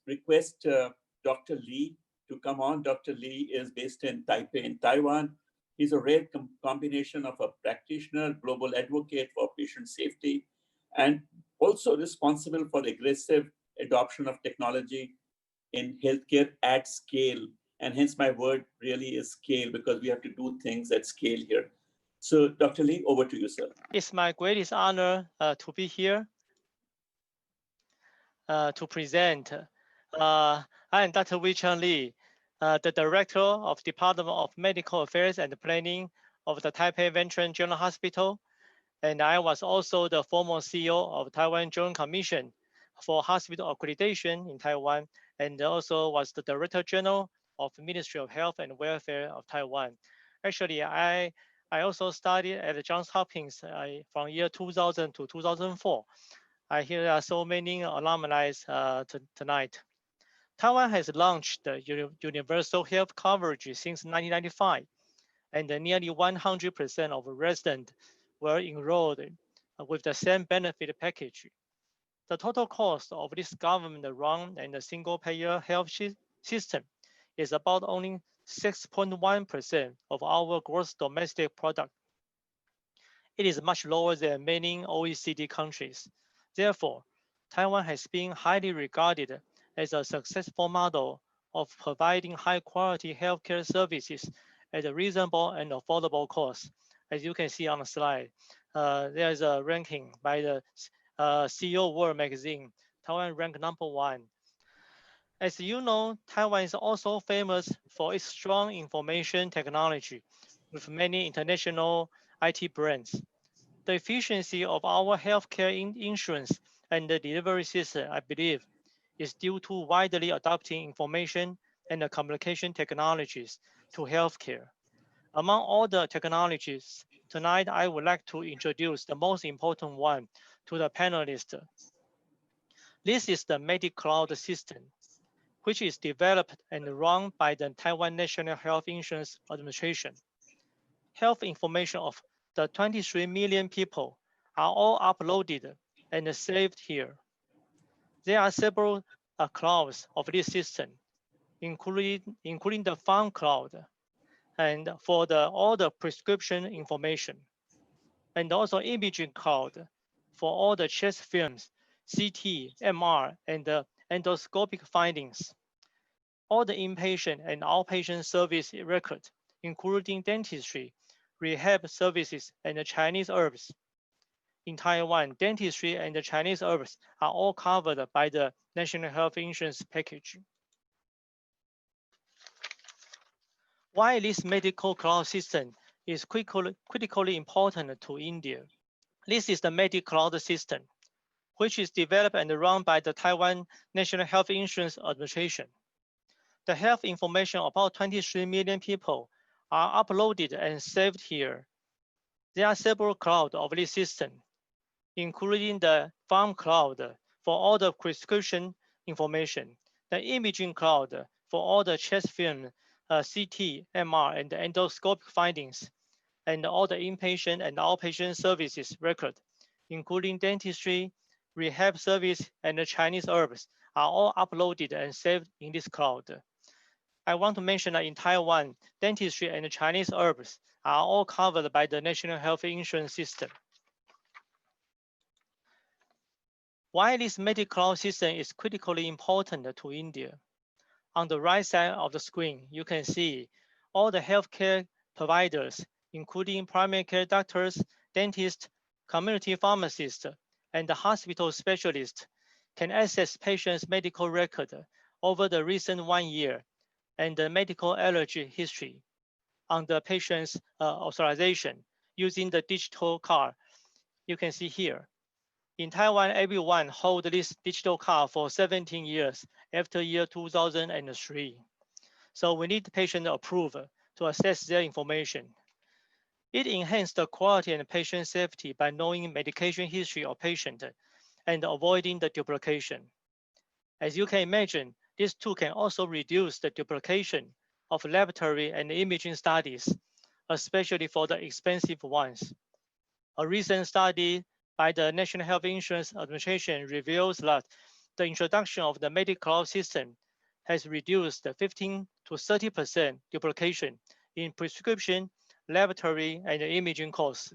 request Dr. Lee to come on. Dr. Lee is based in Taipei, in Taiwan. He's a rare combination of a practitioner, global advocate for patient safety, and also responsible for aggressive adoption of technology in healthcare at scale. And hence my word really is scale, because we have to do things at scale here. So Dr. Lee, over to you, sir. It's my greatest honor to be here to present. I am Dr. Wui Chiang Lee, the Director of Department of Medical Affairs and Planning of the Taipei Veteran General Hospital. And I was also the former CEO of Taiwan Joint Commission for Hospital Accreditation in Taiwan, and also was the Director General of the Ministry of Health and Welfare of Taiwan. Actually, I also studied at Johns Hopkins from year 2000 to 2004. I hear there are so many alumni tonight. Taiwan has launched the universal health coverage since 1995, and nearly 100% of residents were enrolled with the same benefit package. The total cost of this government-run and single-payer health system is about only 6.1% of our gross domestic product. It is much lower than many OECD countries. Therefore, Taiwan has been highly regarded as a successful model of providing high-quality healthcare services at a reasonable and affordable cost. As you can see on the slide, there is a ranking by the CEO World Magazine. Taiwan ranked #1. As you know, Taiwan is also famous for its strong information technology with many international IT brands. The efficiency of our healthcare insurance and the delivery system, I believe, is due to widely adopting information and communication technologies to healthcare. Among all the technologies, tonight I would like to introduce the most important one to the panelists. This is the MediCloud system, which is developed and run by the Taiwan National Health Insurance Administration. Health information of the 23 million people are all uploaded and saved here. There are several clouds of this system, including the Pharm cloud, and for all the prescription information, and also imaging cloud for all the chest films, CT, MR, and the endoscopic findings. All the inpatient and outpatient service records, including dentistry, rehab services, and the Chinese herbs. In Taiwan, dentistry and the Chinese herbs are all covered by the National Health Insurance package. Why this medical cloud system is critically important to India? This is the MediCloud system, which is developed and run by the Taiwan National Health Insurance Administration. The health information of about 23 million people are uploaded and saved here. There are several clouds of this system, including the Pharm cloud for all the prescription information, the imaging cloud for all the chest film, CT, MR, and the endoscopic findings, and all the inpatient and outpatient services record, including dentistry, rehab service, and the Chinese herbs, are all uploaded and saved in this cloud. I want to mention that in Taiwan, dentistry and Chinese herbs are all covered by the National Health Insurance system. Why this MediCloud system is critically important to India? On the right side of the screen, you can see all the healthcare providers, including primary care doctors, dentists, community pharmacists, and the hospital specialists, can access patients' medical record over the recent 1 year and the medical allergy history on the patient's authorization using the digital card you can see here. In Taiwan, everyone holds this digital card for 17 years after year 2003. So we need patient approval to access their information. It enhances the quality and patient safety by knowing medication history of patient and avoiding the duplication. As you can imagine, this tool can also reduce the duplication of laboratory and imaging studies, especially for the expensive ones. A recent study by the National Health Insurance Administration reveals that the introduction of the medical system has reduced the 15 to 30% duplication in prescription, laboratory, and imaging costs.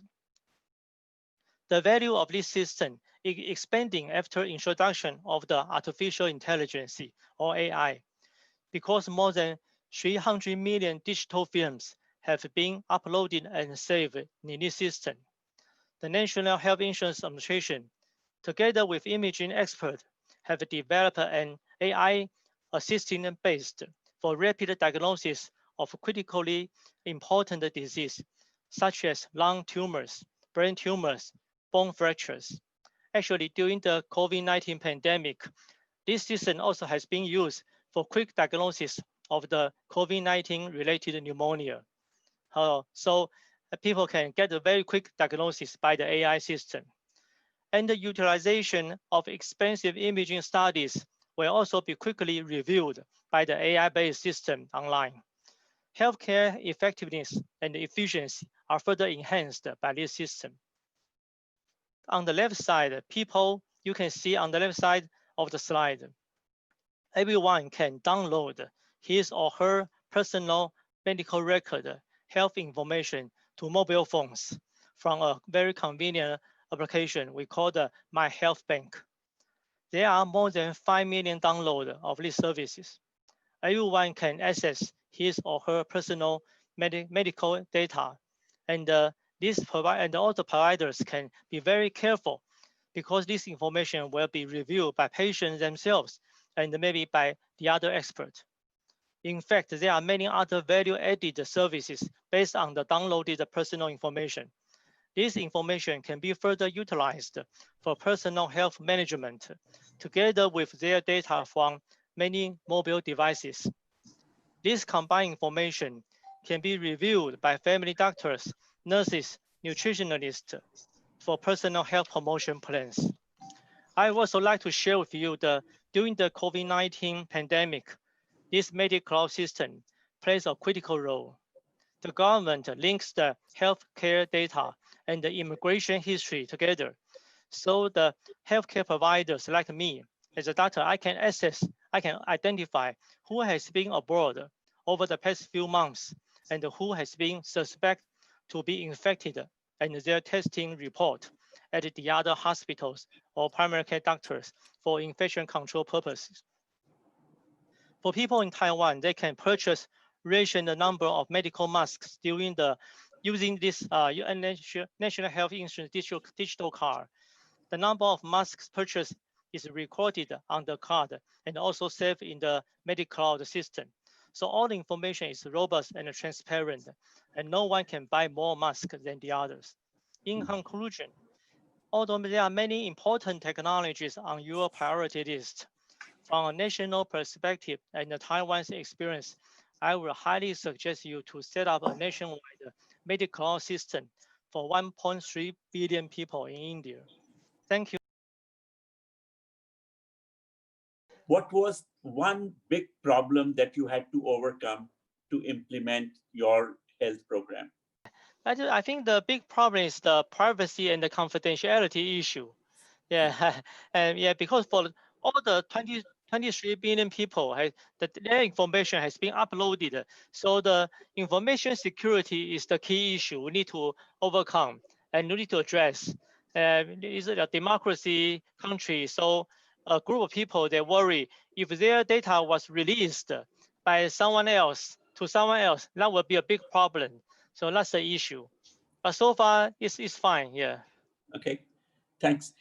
The value of this system is expanding after introduction of the artificial intelligence, or AI, because more than 300 million digital films have been uploaded and saved in this system. The National Health Insurance Administration, together with imaging experts, have developed an AI assistant based for rapid diagnosis of critically important disease, such as lung tumors, brain tumors, bone fractures. Actually, during the COVID-19 pandemic, this system also has been used for quick diagnosis of the COVID-19 related pneumonia. So people can get a very quick diagnosis by the AI system. And the utilization of expensive imaging studies will also be quickly reviewed by the AI-based system online. Healthcare effectiveness and efficiency are further enhanced by this system. On the left side, you can see on the left side of the slide, everyone can download his or her personal medical record health information to mobile phones from a very convenient application we call the My Health Bank. There are more than 5 million downloads of these services. Everyone can access his or her personal medical data, and all the providers can be very careful because this information will be reviewed by patients themselves and maybe by the other experts. In fact, there are many other value-added services based on the downloaded personal information. This information can be further utilized for personal health management, together with their data from many mobile devices. This combined information can be reviewed by family doctors, nurses, nutritionists for personal health promotion plans. I would also like to share with you that during the COVID-19 pandemic, this medical system plays a critical role. The government links the healthcare data and the immigration history together. So the healthcare providers like me, as a doctor, I can identify who has been abroad over the past few months and who has been suspected to be infected, and their testing report at the other hospitals or primary care doctors for infection control purposes. For people in Taiwan, they can purchase ration the number of medical masks using this National Health Insurance digital card. The number of masks purchased is recorded on the card and also saved in the medical system. So all the information is robust and transparent, and no one can buy more masks than the others. In conclusion, although there are many important technologies on your priority list, from a national perspective and Taiwan's experience, I would highly suggest you to set up a nationwide medical system for 1.3 billion people in India. Thank you. What was one big problem that you had to overcome to implement your health program? I think the big problem is the privacy and the confidentiality issue. Yeah, and yeah, because for all the 23 billion people, their information has been uploaded. So the information security is the key issue we need to overcome and we need to address. It's a democracy country, so a group of people, they worry if their data was released by someone else to someone else, that would be a big problem. So that's the issue. But so far, it's fine, yeah. Okay, thanks.